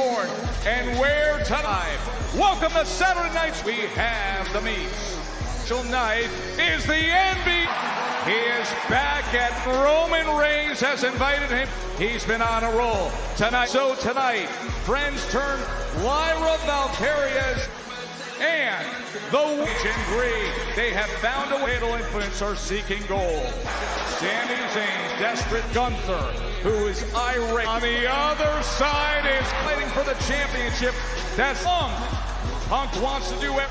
sport and where tonight. Welcome to Saturday nights. We have the meet. Tonight is the NBA. He is back at Roman Reigns has invited him. He's been on a roll tonight. So tonight, friends turn Lyra Valkyria's and the Legion Green. They have found a way to influence our seeking gold. Sami Zayn, desperate Gunther, who is irate. On the other side is fighting for the championship. That's Punk. Punk wants to do it.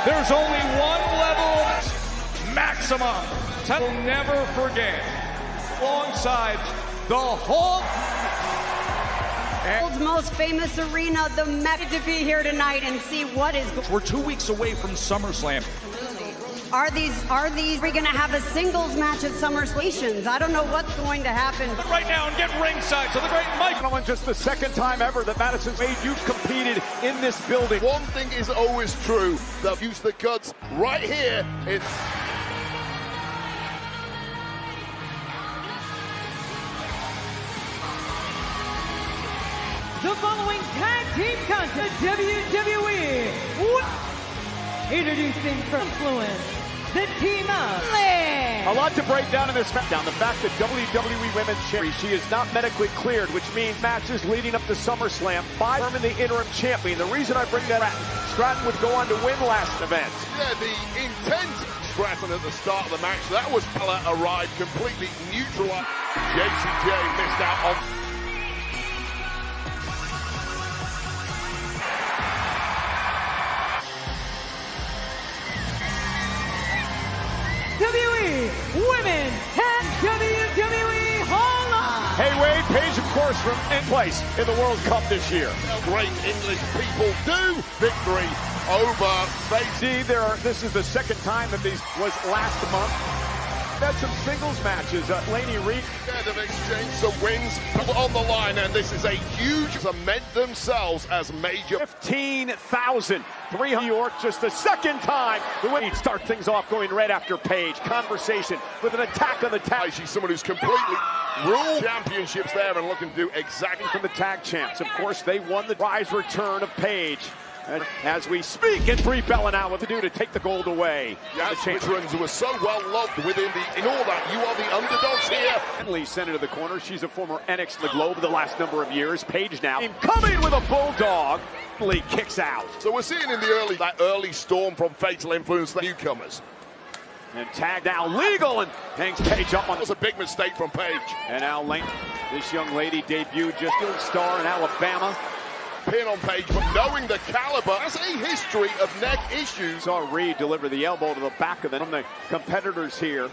There's only one level of maximum. We'll never forget. Alongside the whole world's most famous arena, the Mecca, to be here tonight and see what is. We're 2 weeks away from SummerSlam. Are we going to have a singles match at SummerSlam? I don't know what's going to happen. But right now and get ringside to the great Mike. Just the second time ever that Madison's made you've competed in this building. One thing is always true. They'll use the guts right here. The following tag team contest, WWE. Introducing for influence, the team of A lot to break down in this SmackDown. The fact that WWE Women's Champion, she is not medically cleared, which means matches leading up to SummerSlam. 5 in the interim champion. The reason I bring that up, Stratton would go on to win last event. Yeah, the intent Stratton at the start of the match, that was Bella arrived completely neutralized. JCJ missed out on. WWE Women and WWE Hall of Hey Wade, Paige of course from in place in the World Cup this year. Great English people do victory over Faith. This is the second time that these was last month. Had some singles matches. Laney Reed. Yeah, they've exchanged some wins on the line, and this is a huge cement themselves as major. 15,300 New York, just the second time the women start things off going right after Paige. Conversation with an attack on the tag. She's someone who's completely ruled championships there and looking to do exactly from the tag champs. Of course, they won the prize return of Paige. And as we speak, and Brie Bella now what to do to take the gold away. Yes, veterans who are so well loved within in all that. You are the underdogs here. Henley sent it to the corner. She's a former NXT the Globe the last number of years. Paige now coming with a bulldog. Lee kicks out. So we're seeing in the early storm from Fatal Influence the newcomers. And tag now legal and hangs Paige up on. That was a big mistake from Paige. And now Lane, this young lady debuted just a star in Alabama. Pin on Paige, but knowing the caliber, has a history of neck issues. Saw Reed deliver the elbow to the back of them. The competitors here.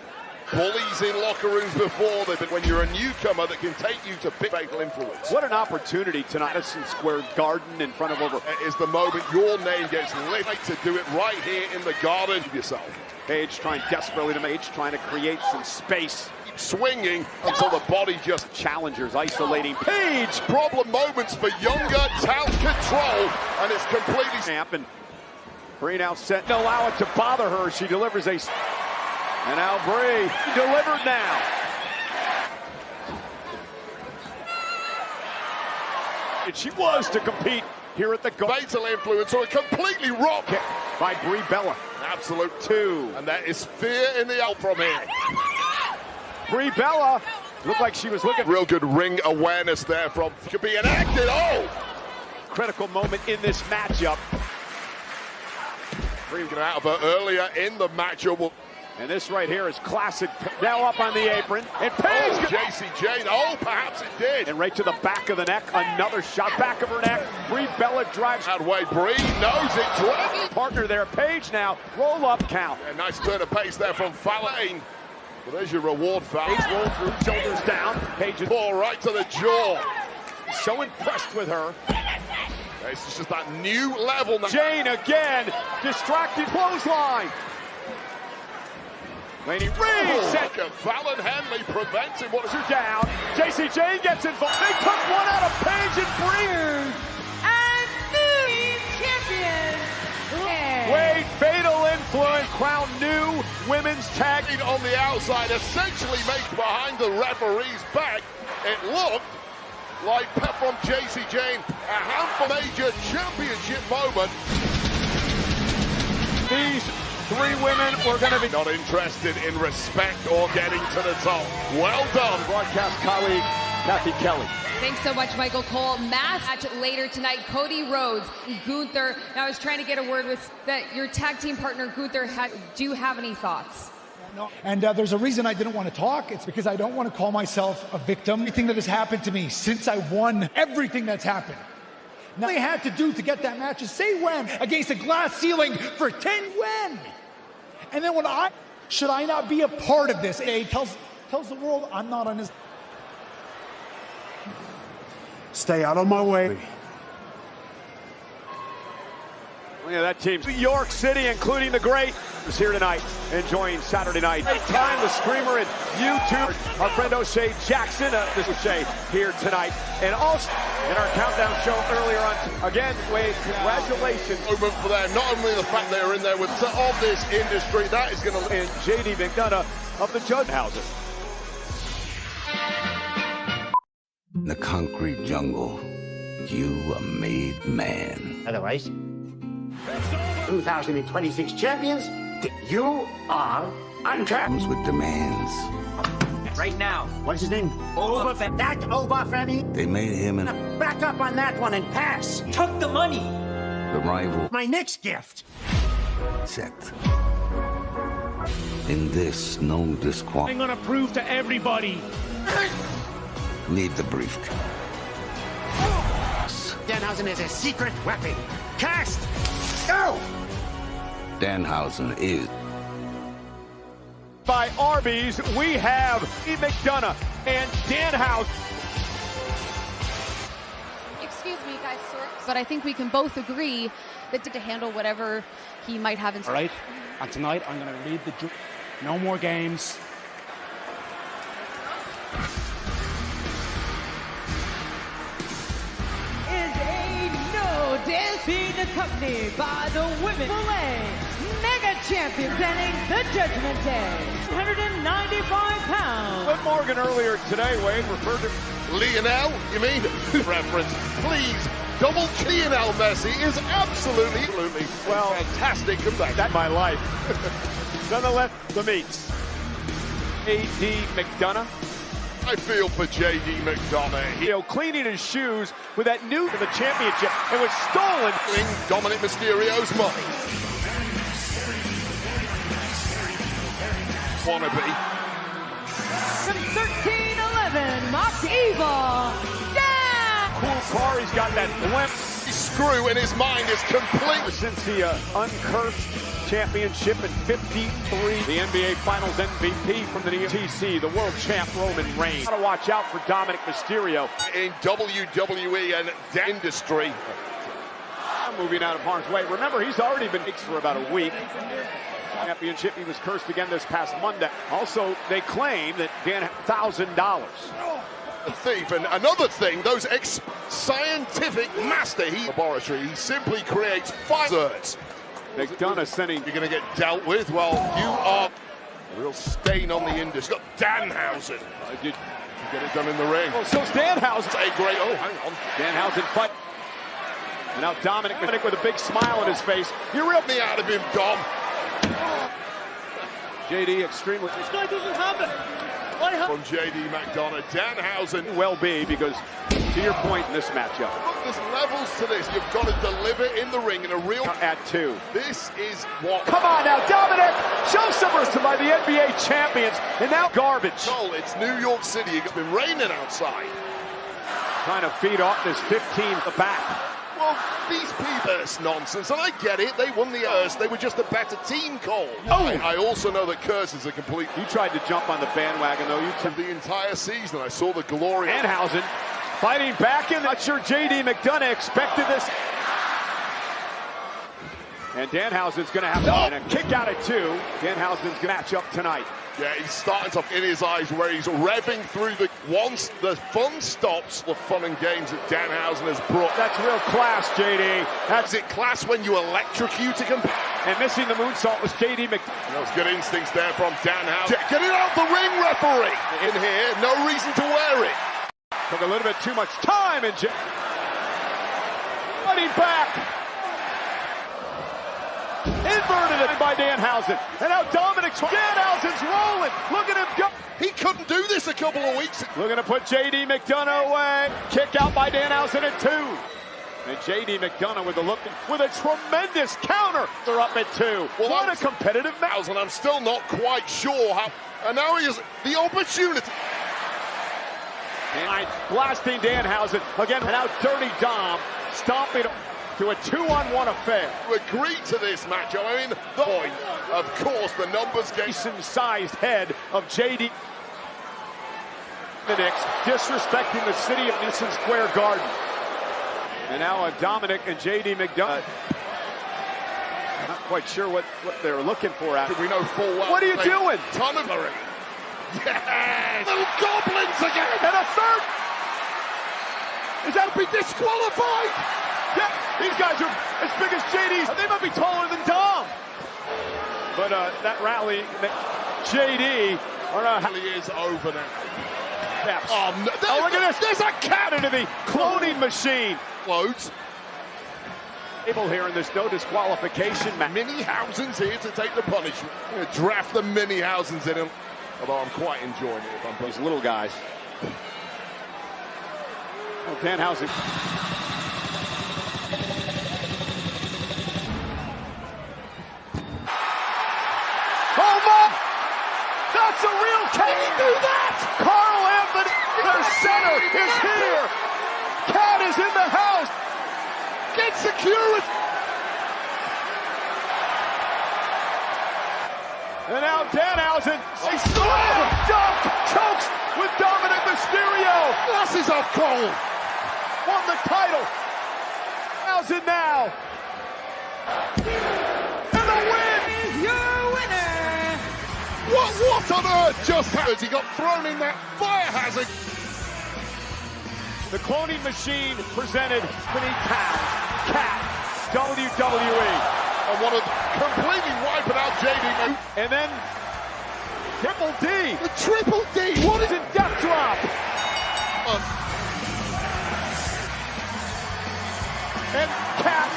Bullies in locker rooms before, but when you're a newcomer that can take you to big Fatal Influence. What an opportunity tonight. Madison Square Garden in front of over. It is the moment your name gets lit to do it right here in the Garden yourself. Paige trying desperately to trying to create some space. Swinging until the body just challengers isolating Paige. Problem moments for younger talent control, and it's completely snap. And Brie now set to allow it to bother her. She delivers a and now Brie delivered now. And she was to compete here at the Fatal Influence, or completely rocked by Brie Bella. Absolute 2, and there is fear in the out from here. Brie Bella looked like she was looking. Real good ring awareness there from. Could be enacted. Oh! Critical moment in this matchup. Brie got out of her earlier in the matchup. And this right here is classic. Now up on the apron. And Paige. Oh, JCJ. Oh, perhaps it did. And right to the back of the neck. Another shot back of her neck. Brie Bella drives. That way. Brie knows it. Partner there. Paige now. Roll up count. A nice turn of pace there from Fallon. Well, there's your reward, Val. Paige roll through, shoulders down. Paige ball right to the jaw. So impressed with her. This is just that new level now. Jane again, distracted clothesline. Laney Reed set. Fallon Henley prevents him. What is her down? JCJ gets involved. They took one out of Paige and Brie. And new champion. Wade, Fatal Influence, crown new women's tag. On the outside, essentially made behind the referee's back. It looked like pep from JC Jane, a handful major championship moment. These three women were going to be Not interested in respect or getting to the top. Well done. broadcast colleague Kathy Kelly. Thanks so much, Michael Cole. Match later tonight, Cody Rhodes, Gunther. Now, I was trying to get a word with that your tag team partner, Gunther. Do you have any thoughts? No. And there's a reason I didn't want to talk. It's because I don't want to call myself a victim. Everything that has happened to me since I won, everything that's happened. Now, all they had to do to get that match is say when against a glass ceiling for 10 when. And then should I not be a part of this? It tells the world I'm not on his. Stay out of my way. Look at that team. New York City, including the great, is here tonight, enjoying Saturday night. Time, the Screamer, and YouTube. Our friend O'Shea Jackson, this is O'Shea here tonight. And also, in our countdown show earlier on, again, Wade, congratulations. Moment for them. Not only the fact they are in there with of this industry, that is going to. And JD McDonough of the Judge Houses. In the concrete jungle, you are made man. Otherwise, 2026 champions, you are untrapped. Comes with demands. Right now, what's his name? Obafemi. That Obafemi. They made him an Back up on that one and pass. Took the money. the rival My next gift. Seth. In this, no disqualification. I'm gonna prove to everybody. Need the briefcase. Danhausen is a secret weapon. Cast. Go. Danhausen is. By Arby's, we have McDonough and Danhausen. Excuse me, guys, but I think we can both agree that to handle whatever he might have in store. All right? And tonight, I'm going to lead the... No more games. Is a no dance being accompanied by the women mega champion presenting the Judgment Day. 195 pounds. But Morgan earlier today, Wade, referred to Lionel, you mean? Reference, please. Double Lionel Messi is absolutely well, fantastic comeback. that my life. Nonetheless, the meets. A.D. McDonough. I feel for J.D. McDonough. You know, cleaning his shoes with that new to the championship. It was stolen. In Dominic Mysterio's money. Wannabe. 13-11, Mox Evil. Yeah! Cool car, he's got that blimp. Screw in his mind is complete. Since the uncursed championship in 53, the NBA Finals MVP from the TC, the world champ Roman Reigns. Gotta watch out for Dominic Mysterio. In WWE and the industry. Moving out of harm's way. Remember, he's already been fixed for about a week. Championship, he was cursed again this past Monday. Also, they claim that Dan $1,000. A thief, and another thing, those scientific master laboratory, he simply creates fires. McDonough sending. You're going to get dealt with. Well, you are a real stain on the industry. Got Danhausen. Did you get it done in the ring? Oh, so's Danhausen. A great. Oh, hang on. Danhausen fight. And now Dominic with a big smile on his face. You ripped me out of him, Dom. JD extremely. This guy doesn't have it. From J.D. McDonough, Danhausen. Well be, because to your point in this matchup. Look, there's levels to this. You've got to deliver in the ring in a real. At 2. This is what. Come on now, Dominic! Show some respect by the NBA champions, and now garbage. Cole, it's New York City. It's been raining outside. Trying to feed off this 15 at the back. Well, these people, it's nonsense, and I get it. They won the Earth. They were just a better team, Cole. Oh! I also know that Curse is a complete. You tried to jump on the bandwagon, though. You took The entire season, I saw the glory. Danhausen fighting back in. Not sure J.D. McDonough expected this. And Danhausen's going to have to a kick out at 2. Danhausen's going to match up tonight. Yeah, he's starting to in his eyes where he's revving through the. Once the fun stops, the fun and games that Danhausen has brought. That's real class, J.D. That's it, class when you electrocute a competitor. And missing the moonsault was J.D. McDonough. Those good instincts there from Danhausen. Get it out the ring, referee. In here, no reason to wear it. Took a little bit too much time and running back. Inverted it by Danhausen. And now Danhausen's rolling. Look at him go. He couldn't do this a couple of weeks ago. Looking to put J.D. McDonough away. Kick out by Danhausen at 2. And J.D. McDonough with a tremendous counter. They're up at 2. Well, what a competitive match. And I'm still not quite sure how. And now he has the opportunity. And blasting Danhausen again. And now Dirty Dom stomping to a 2-on-1 affair. To agree to this matchup. I mean, the point, of course, the numbers game. Decent-sized head of J.D. The Knicks disrespecting the city of Madison Square Garden. And now Dominic and J.D. McDonough. Not quite sure what they're looking for out. We know full well. What are you doing? Ton of hurry. Yes! Little goblins again! And a third! Is that to be disqualified? Yeah, these guys are as big as JD's. They might be taller than Dom. But that rally, JD, He is over now. Yes. Oh, no, look at this. There's a cat into the cloning machine. Loads. Able here, and there's no disqualification. Minihausen's here to take the punishment. Draft the Minihausens in him. Although I'm quite enjoying it. If I'm these little guys. Oh, Danhausen. Oh, my! That's a real cat. Can he do that? Carl Anthony, their center, is here. Cat is in the house. Get security. And now Danhausen. Dunk chokes with Dominic Mysterio. Glasses off Cole. Won the title. Danhausen now. And the win is your winner. What on earth just happened? He got thrown in that fire hazard. The cloning machine presented 20 pounds. Cat. WWE. And one of completely wiping out JD. And then Triple D. The Triple D. What is it? Death drop. And Cat.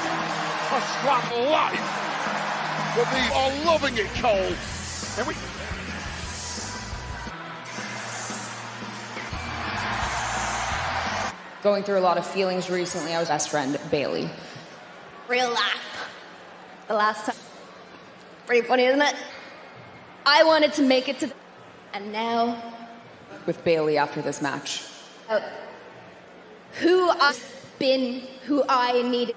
A strong life. But these are loving it, Cole. And we. Going through a lot of feelings recently. I was best friend Bailey. Real laugh. The last time. Pretty funny, isn't it? I wanted to make it to the... And now... With Bailey after this match. Who I've been, who I needed.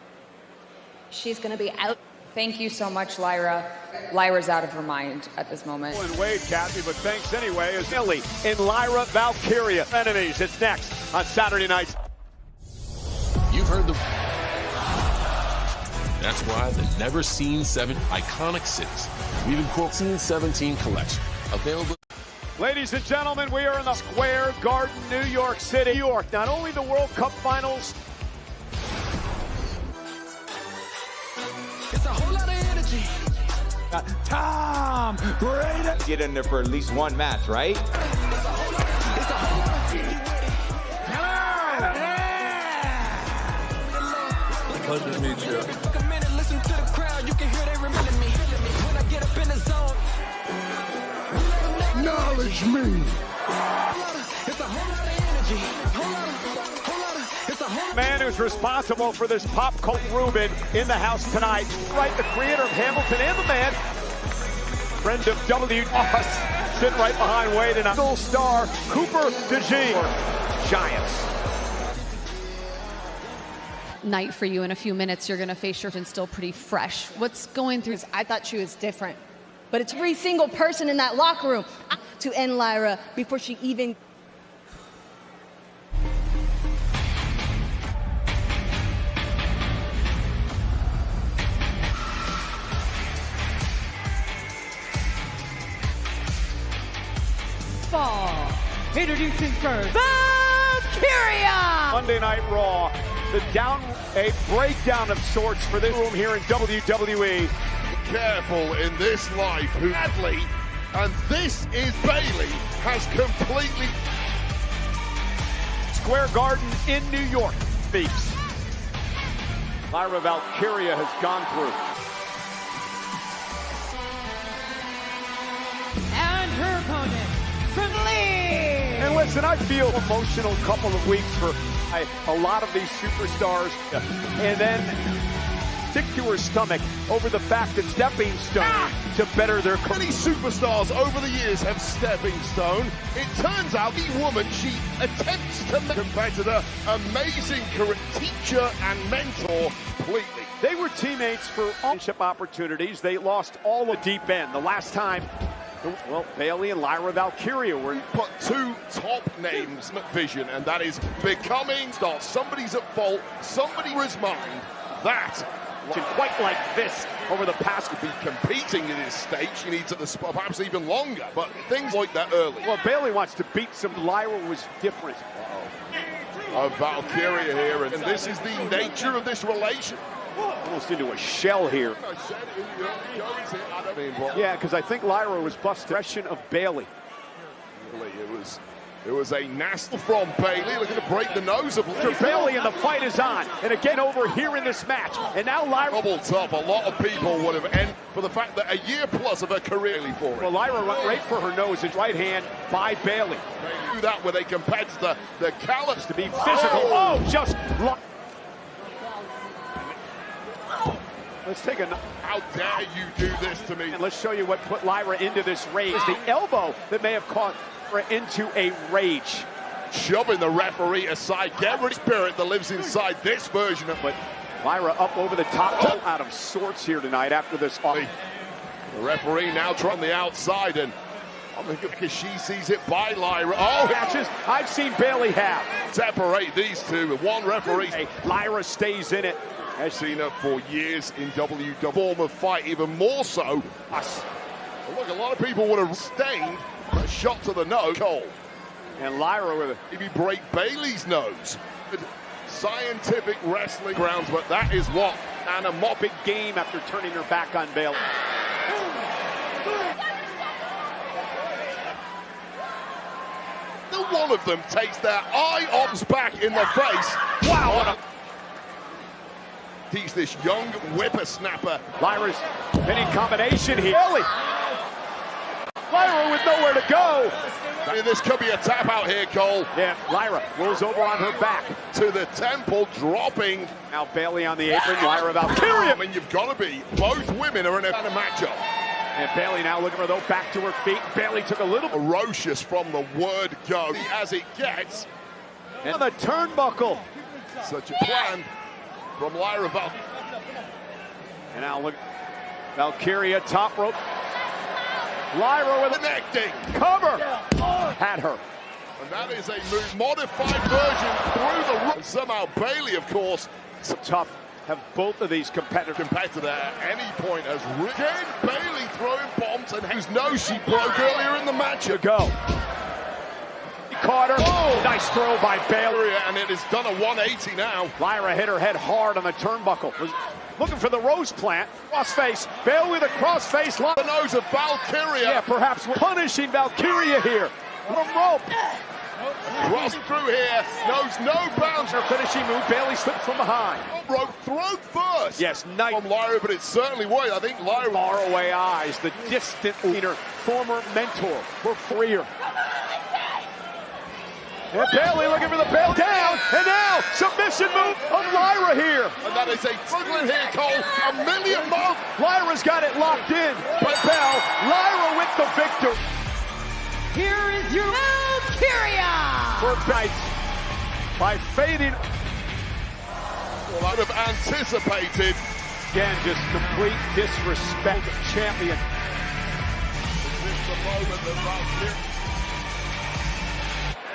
She's gonna be out. Thank you so much, Lyra. Lyra's out of her mind at this moment. And Wade, Kathy, but thanks anyway, is Millie and Lyra Valkyria. Enemies, it's next on Saturday nights. You've heard the... That's why the Never Seen 7 Iconic Cities. We've incorporated Scene 17 collection. Available. Ladies and gentlemen, we are in the Square Garden, New York City. New York, not only the World Cup Finals. It's a whole lot of energy. Tom Brady. Get in there for at least one match, right? Pleasure to meet you. Took a minute, listen to the crowd. You can hear they remember me. When I get up in the zone, acknowledge me. It's a whole lot of energy. It's a whole Man who's responsible for this pop cult Reuben in the house tonight. Right, the creator of Hamilton and the man, friend of W. Us, sitting right behind Wade and a star Cooper DeJean. Giants. Night for you in a few minutes. You're going to face your and still pretty fresh. What's going through? I thought she was different. But it's every single person in that locker room to end Lyra before she even... Fall. Introducing first, Valkyria! Monday Night Raw. A breakdown of sorts for this room here in WWE. Careful in this life, who badly, and this is Bailey, has completely... Square Garden in New York. Beats. Lyra Valkyria has gone through. And her opponent, from the league. And listen, I feel emotional couple of weeks for a lot of these superstars. And then stick to her stomach over the fact that stepping stone to better their career. Many superstars over the years have stepping stone. It turns out the woman she attempts to make competitor, amazing career, teacher and mentor completely. They were teammates for championship opportunities. They lost all the deep end. The last time, well, Bayley and Lyra Valkyria were put two top names vision, and that is becoming stars. Somebody's at fault, somebody was mind. That quite like this over the past. To be competing in this stage, she needs it perhaps even longer, but things like that early. Well, Bayley wants to beat some. Lyra was different. Of Valkyria here, and this is the nature of this relation. Almost into a shell here. Yeah, because I think Lyra was busted. Impression of Bayley. It was a nasty from Bayley, looking to break the nose of Bayley, and the fight is on. And again over here in this match. And now Lyra. Double top. A lot of people would have ended for the fact that a year plus of a career for it. Well, Lyra went right for her nose, his right hand by Bayley. They do that with a competitor, the callous to be physical. Oh, just. Let's take a. How dare you do this to me? And let's show you what put Lyra into this rage. The elbow that may have caught her into a rage. Shoving the referee aside. Get rid of spirit that lives inside this version of it. Lyra up over the top, out of sorts here tonight after this. The referee now trying the outside, and because she sees it by Lyra. Oh, matches I've seen Bayley have. Separate these two with one referee. Lyra stays in it. I've seen her for years in WWE. Form of fight, even more so. Look, a lot of people would have stained a shot to the nose. Cole. And Lyra with it. Maybe break Bayley's nose. Scientific wrestling grounds, but that is what. And a big game after turning her back on Bayley. The one of them takes their eye off back in the face. Wow. He's this young whippersnapper. Lyra's pinning combination here. Bayley. Lyra with nowhere to go. This could be a tap out here, Cole. Yeah, Lyra rolls over on her back. To the temple, dropping. Now Bayley on the apron, Lyra Valkyria. I mean, you've got to be. Both women are in a kind of matchup. And Bayley now looking for though back to her feet. Bayley took a little ferocious from the word go as it gets. And the turnbuckle. Such a plan from Lyra Valkyria. And now look, Valkyria top rope. Lyra with connecting. Cover. Had her. And that is a modified version through the rope. Somehow Bayley, of course. So tough. Have both of these competitor at any point has again Bayley throwing bombs and whose nose she broke earlier in the match. To go. Caught her. Oh, nice throw by Bayley. And it has done a 180 now. Lyra hit her head hard on the turnbuckle. Was looking for the Rhodes plant. Crossface. Bayley with a crossface. The nose of Valkyria. Yeah, perhaps punishing Valkyria here. From rope. Crossing through here. Knows no bounds. Her finishing move. Bayley slipped from behind. Rope thrown first. Yes, nice. From Lyra, but it certainly was. I think Lyra. Faraway eyes. The distant leader. Former mentor. For freer. And Bayley looking for the Bayley down, and now submission move of Lyra here. And that is a Brooklyn here, Cole. A million more. Lyra's got it locked in. But Bell, Lyra with the victory. Here is your Valkyria. For bites by fading. Well, I'd have anticipated. Again, just complete disrespect. Champion. Is this the moment that Valkyria?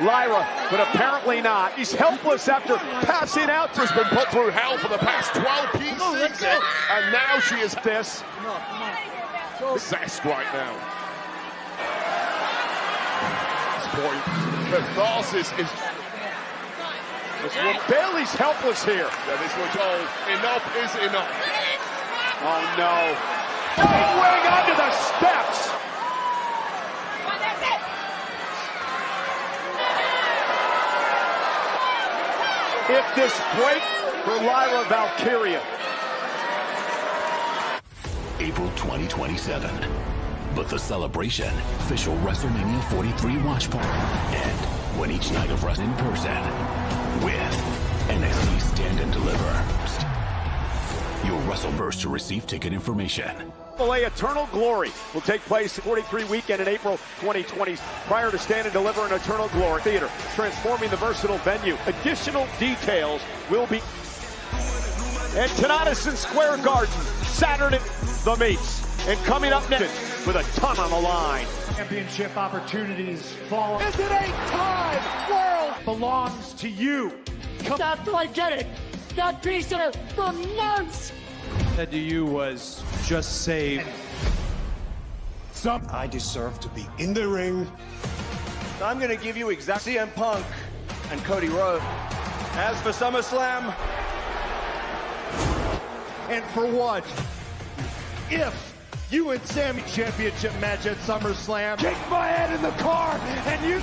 Lyra, but apparently not. He's helpless after passing out. Has been put through hell for the past 12 pieces, and now she is this. Possessed right now. At this point, catharsis is. Well, Bayley's helpless here. Yeah, this looks old. Enough is enough. Oh no! Going onto the steps. if this break for Lyra Valkyria. April 2027. But the celebration, official WrestleMania 43 watch party, and when each night of wrestling in person with NXT Stand and Deliver. Your WrestleVerse to receive ticket information. LA Eternal Glory will take place 43 weekend in April 2020 prior to Stand and Deliver in Eternal Glory Theater, transforming the versatile venue. Additional details will be. And tonight is in Square Garden, Saturday, the meets. And coming up next with a ton on the line. Championship opportunities fall. Is it a time? World belongs to you. Not till I get it. That piece of it for months. Said to you was just save. I deserve to be in the ring. I'm going to give you exactly CM Punk and Cody Rhodes. As for SummerSlam, And for what? If you and Sammy championship match at SummerSlam. Kick my head in the car and you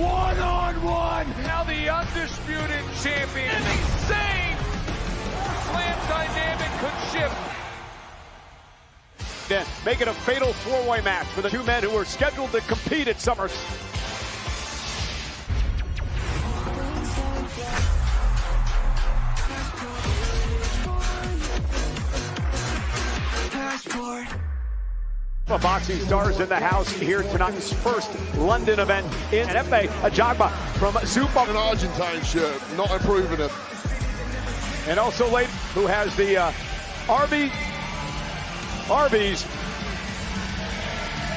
one-on-one. Now the undisputed champion. An insane slam dynamic could shift. Then make it a fatal four-way match for the two men who are scheduled to compete at SummerSlam. Boxing stars in the house here tonight's first London event in FA Ajagba from Zupa. An Argentine shirt, not improving it. And also late, who has the Arby's.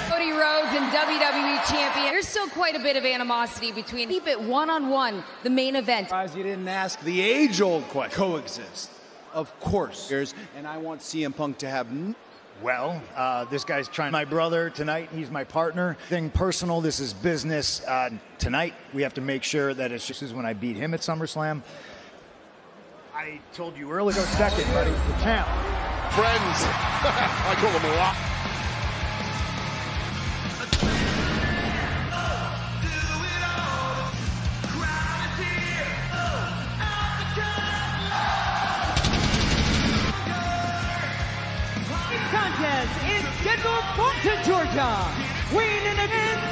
Cody Rhodes and WWE champion. There's still quite a bit of animosity between. Keep it one-on-one, the main event. Surprised you didn't ask the age-old question. Coexist. Of course. And I want CM Punk to have... Well, this guy's trying. My brother tonight, he's my partner. Thing personal, this is business. Tonight, we have to make sure that it's just as when I beat him at SummerSlam. I told you earlier, go second, buddy, the champ. Friends, I call them a lot. Contest is scheduled for Georgia. Weighing in a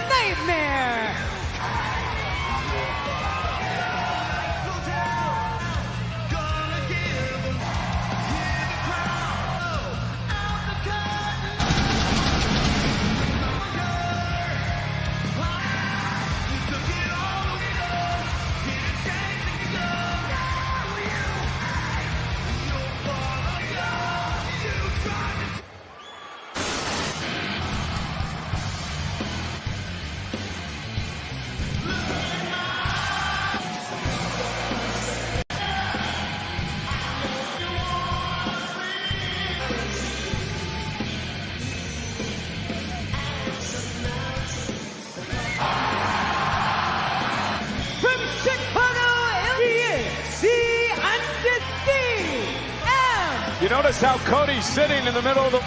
Nightmare. You notice how Cody's sitting in the middle of the...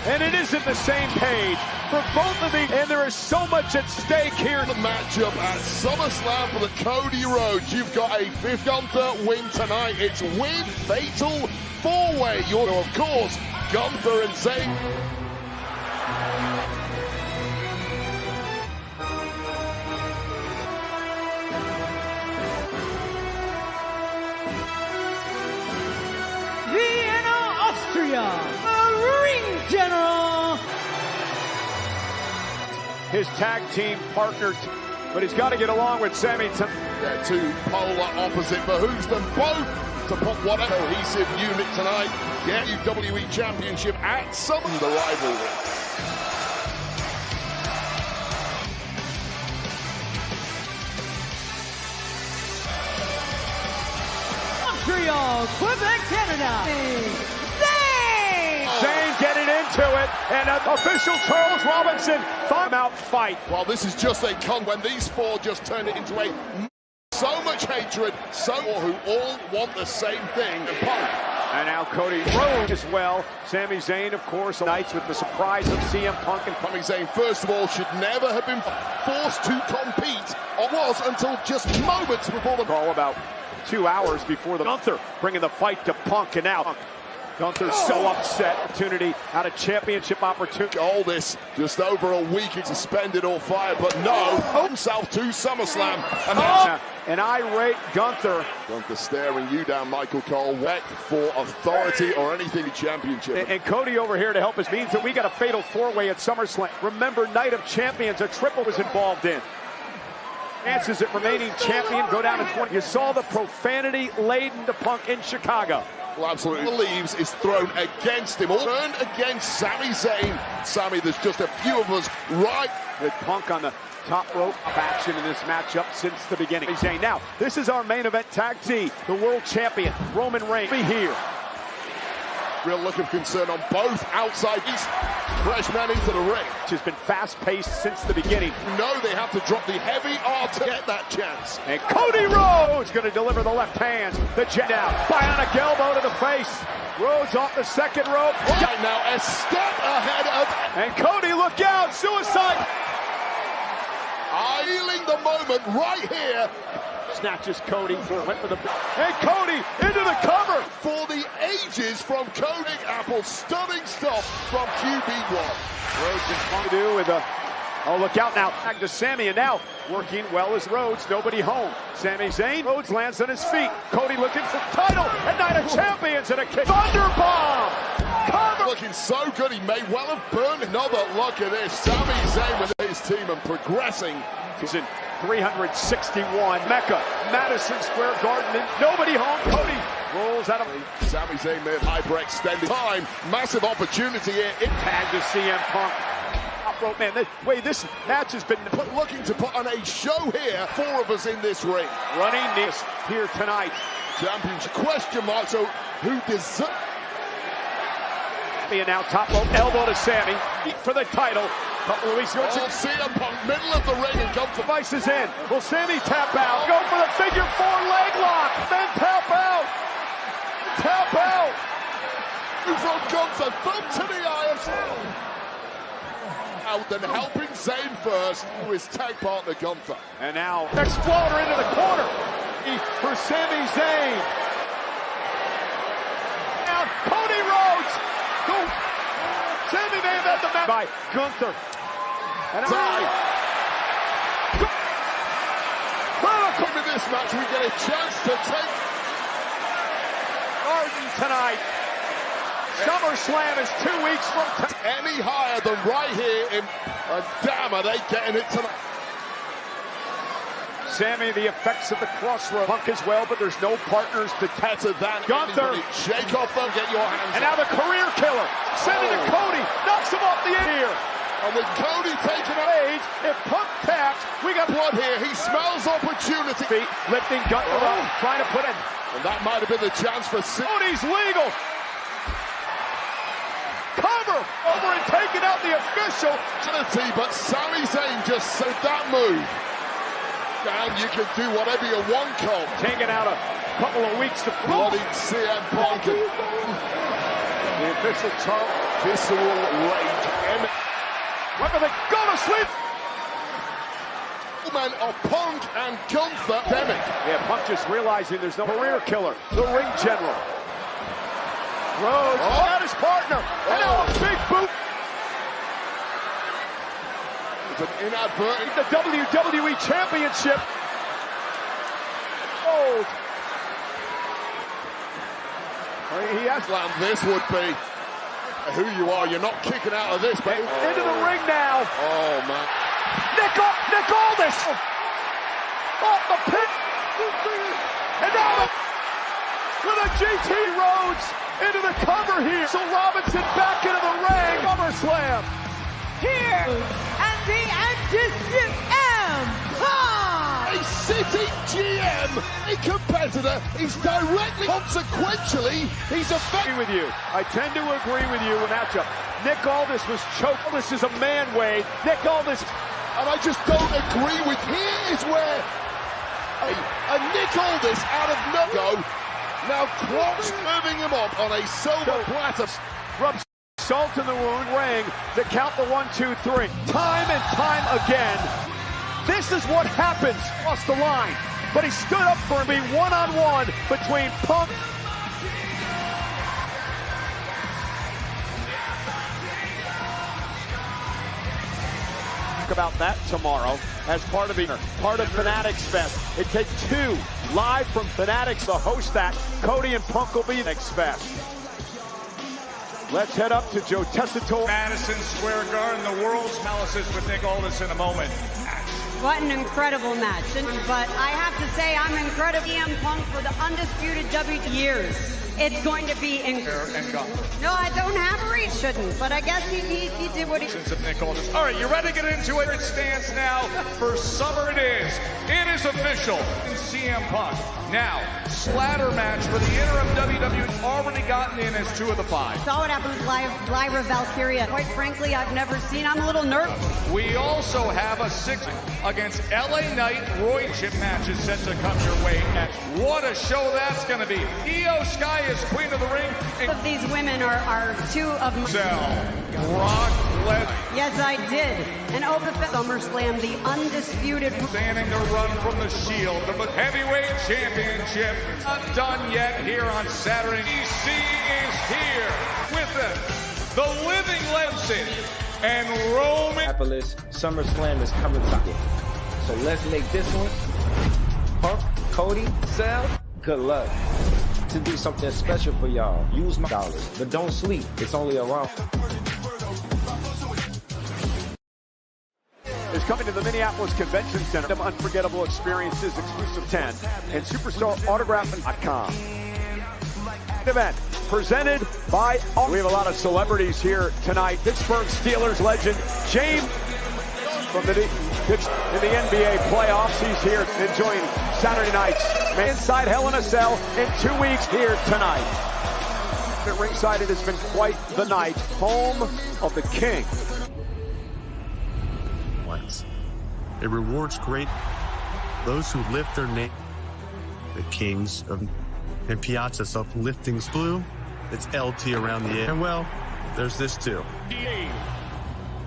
And it isn't the same page for both of these. And there is so much at stake here. The matchup at SummerSlam for the Cody Rhodes. You've got a fifth Gunther win tonight. It's win fatal four-way. You're, of course, Gunther and Zayn. Ring General. His tag team partner, but he's got to get along with Sammy. They're two polar opposite, behooves them both to put one cohesive unit tonight. Get WWE Championship at some of the rivalry. Montreal, Quebec, Canada. Zayn getting into it, and official Charles Robinson thought out fight. Well, this is just a con when these four just turn it into a so much hatred, so who all want the same thing. And now Cody Rhodes as well. Sami Zayn, of course, nights with the surprise of CM Punk. And Sami Zayn, first of all, should never have been forced to compete, or was until just moments before the... All about 2 hours before the Gunther bringing the fight to Punk, and now Gunther's so upset. Opportunity out of championship opportunity. All this just over a week, it's suspended or fired, but no, himself to SummerSlam. And an irate Gunther. Gunther staring you down, Michael Cole, wet for authority or anything championship. And Cody over here to help us means that we got a fatal four-way at SummerSlam. Remember, Night of Champions, a triple was involved in. Chances at remaining champion go down to 20. You saw the profanity laden to Punk in Chicago. Well, absolutely believes is thrown against him, all turned against Sami Zayn. Sami, there's just a few of us right with Punk on the top rope of action in this matchup since the beginning. Zayn, now, this is our main event tag team. The world champion, Roman Reigns, be here. Real look of concern on both outside. These fresh men into the ring. Which has been fast-paced since the beginning. No, they have to drop the heavy R to get that chance. And Cody Rhodes going to deliver the left hand. The jet down. Bionic elbow to the face. Rhodes off the second rope. Right now, a step ahead of... And Cody, look out! Suicide! Feeling the moment right here. Snatches Cody, went for the... And Cody into the cover! For the ages from Cody Apple. Stunning stuff from QB1. Rhodes is trying to do with a... Oh, look out now. Back to Sami, and now working well as Rhodes. Nobody home. Sami Zayn. Rhodes lands on his feet. Cody looking for the title. And Night of Champions and a kick. Thunderbomb! Cover! Looking so good. He may well have burned another look at this. Sami Zayn with his team and progressing. He's in 361. Mecca, Madison Square Garden. Nobody home. Cody rolls out of... Sami Zayn made hyperextended time. Massive opportunity here. Tag to CM Punk. Top rope, man. This match has been looking to put on a show here. Four of us in this ring. Running this here tonight. Championship question mark. So who deserves... And now top rope elbow to Sami for the title. Couple of weeks ago, CM Punk, middle of the ring, and Gunther. Vice is in. Will Sami tap out? Go for the figure four leg lock. Then tap out. Tap out. From Gunther, thumb to the eye of out, then helping Zayn first to his tag partner Gunther. And now Exploder into the corner for Sami Zayn. Now Cody Rhodes. Sami may have had the match by Gunther. And in this match, we get a chance to take Orton tonight. SummerSlam is 2 weeks from any higher than right here in. Damn, are they getting it tonight? Sami, the effects of the crossroad. Punk as well, but there's no partners to tatter that. Gunther, shake off them, get your hands. And now the career killer, sending to Cody, knocks him off the air. And with Cody taking a age, if Punk taps, we got blood here. He smells opportunity. Feet lifting Gunther up, trying to put in. And that might have been the chance for Cody's legal. Cover over and taking out the official. But Sami Zayn just said that move. Down, you can do whatever you want, Cole. Taking out a couple of weeks to bloody CM Punk. The official Charles. Visceral rage. Whether they go to sleep. Men are Punk and Gunther. Yeah, Punk just realizing there's no career killer. The ring general. Rhodes got his partner. And now a big boot. An inadvertent. The WWE Championship. Oh. He has land. This would be who you are. You're not kicking out of this, but into the ring now. Oh man. Nick Aldis off the pin. And now with a GT Rhodes into the cover here. So Robinson back into the ring. SummerSlam. Here and the undisputed Empire. A city GM, a competitor, is directly, consequentially, he's affected with you. I tend to agree with you in matchup. Nick Aldis was choked. Aldis is a man, Wade. Nick Aldis. And I just don't agree with, here is where a Nick Aldis out of no-go. Now Crocs moving him up on a silver platter. Rubs salt in the wound, ring to count the 1, 2, 3. Time and time again. This is what happens across the line. but he stood up for him being one-on-one between Punk. About that tomorrow as part of Fanatics Fest. It takes two live from Fanatics to host that. Cody and Punk will be next Fest. Let's head up to Joe Tessitore. Madison Square Garden, the world's palaces with Nick Aldis in a moment. What an incredible match. But I have to say, I'm incredible. CM Punk for the undisputed WWE years. It's going to be incredible. No, I don't have a reach, shouldn't. But I guess he did what he... Of Nick Aldis. All right, you ready to get into it? It stands now for summer it is. It is official. CM Punk. Now, splatter match for the interim WWE already gotten in as 2 of the 5. Saw what happened with Lyra Valkyria. Quite frankly, I've never seen. I'm a little nervous. We also have a 6 against LA Knight Roy Chip matches set to come your way. What a show that's going to be. Io Sky is queen of the ring. Of these women are 2 of my... Brock Lesnar. Yes, I did. And open SummerSlam, the undisputed... Standing to run from the Shield, the heavyweight championship. Not done yet here on Saturday. EC is here with the living legend and Roman. SummerSlam is coming to. So let's make this one. Punk, Cody, Seth, good luck. To do something special for y'all. Use my dollars, but don't sleep. It's only around. Is coming to the Minneapolis Convention Center. Of unforgettable experiences, exclusive 10, and superstarautograph.com. Event presented by. We have a lot of celebrities here tonight. Pittsburgh Steelers legend James from in the NBA playoffs. He's here enjoying Saturday nights. Inside Hell in a Cell in 2 weeks here tonight. At ringside, it has been quite the night. Home of the King. It rewards great those who lift their name. The Kings of and Piazza's uplifting blue. It's LT around the air. And well, there's this too.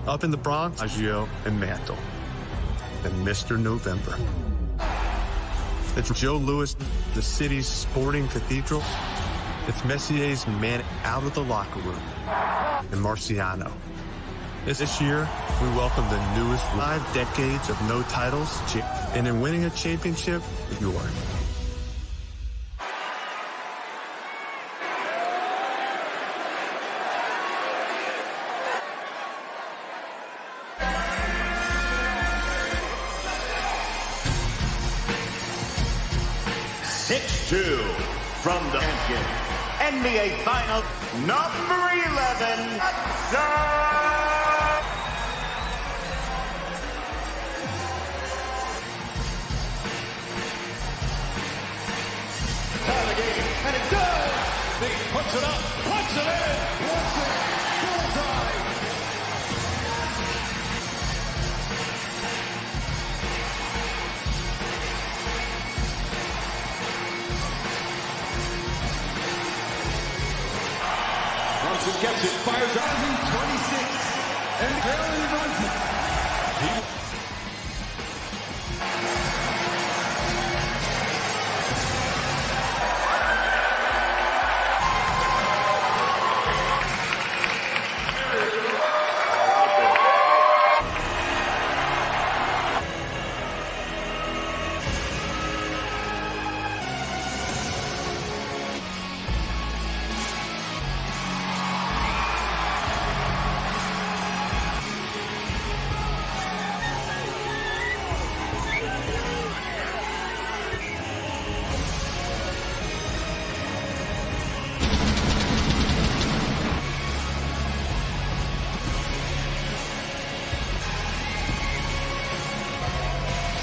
Up in the Bronx, Agio and Mantle. And Mr. November. It's Joe Louis, the city's sporting cathedral. It's Messier's man out of the locker room. And Marciano. This year, we welcome the newest 5 decades of no titles, and in winning a championship, you're. From the champion, NBA Final number 11, And it does! He puts it up, puts it in, puts it, bullseye! Brunson gets it, fires out. 26, and barely runs it.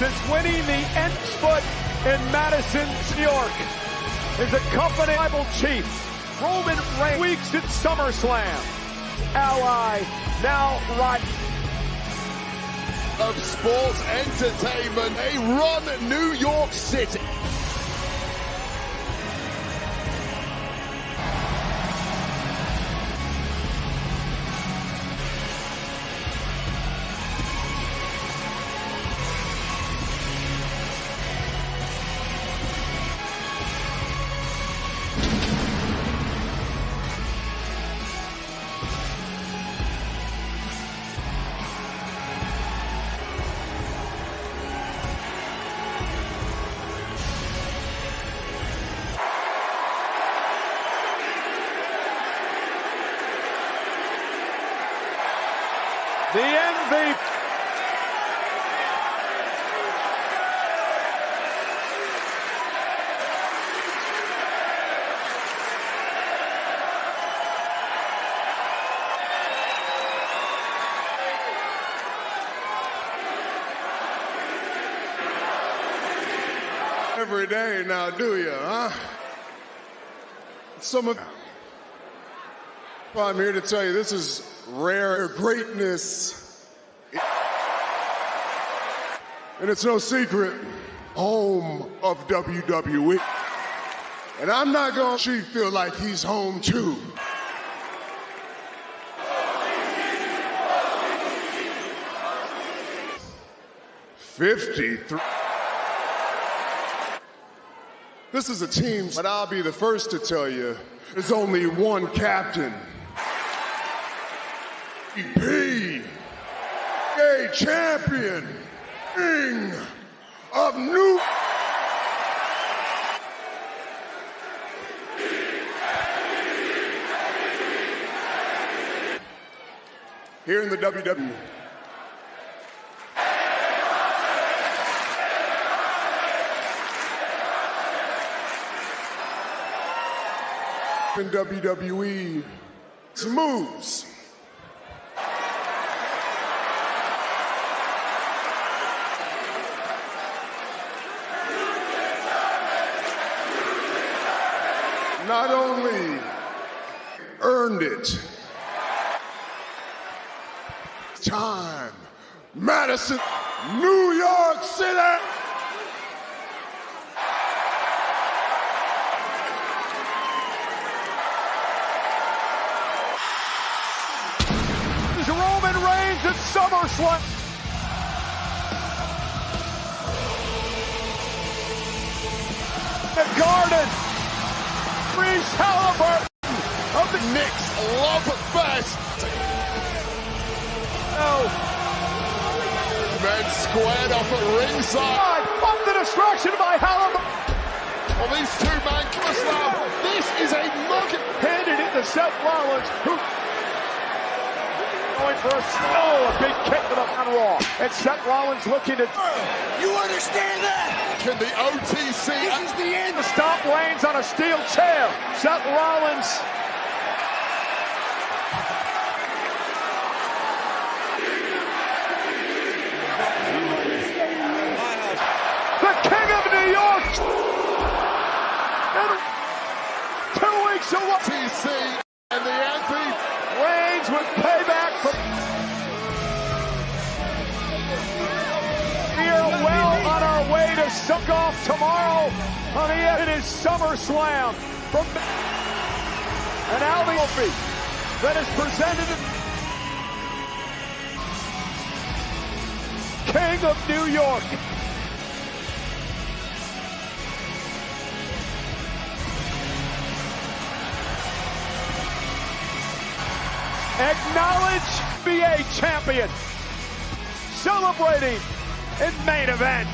Since winning the Nth foot in Madison, New York, is accompanied tribal chief Roman Reigns weeks at SummerSlam. Ally now right of sports entertainment. They run New York City. The MVP. Every day now, do you, huh? Well, I'm here to tell you, this is rare greatness. And it's no secret, home of WWE. And I'm not gonna she feel like he's home too. '53. This is a team, but I'll be the first to tell you, there's only one captain. EP, a champion, King of New. Here in the WWE. In WWE moves. Not only earned it, time, Madison, New York City. Roman Reigns at SummerSlam. The Garden. Reese Halliburton of the Knicks love fest. No. Men squared off at ringside. Off the distraction by Halliburton. Well, these two men slam. This is a mug. Handed it to Seth Rollins, who going for a big kick to the on Raw. And Seth Rollins looking to. You understand that? Can the OTC? This is the end. The stomp Reigns on a steel chair. Seth Rollins. The King of New York. And 2 weeks away. OTC and the Anthony. Reigns with payback from. We are well on our way to suck off tomorrow on the end of SummerSlam from an Aldi trophy that is presented to King of New York. Acknowledge NBA champion, celebrating in main event.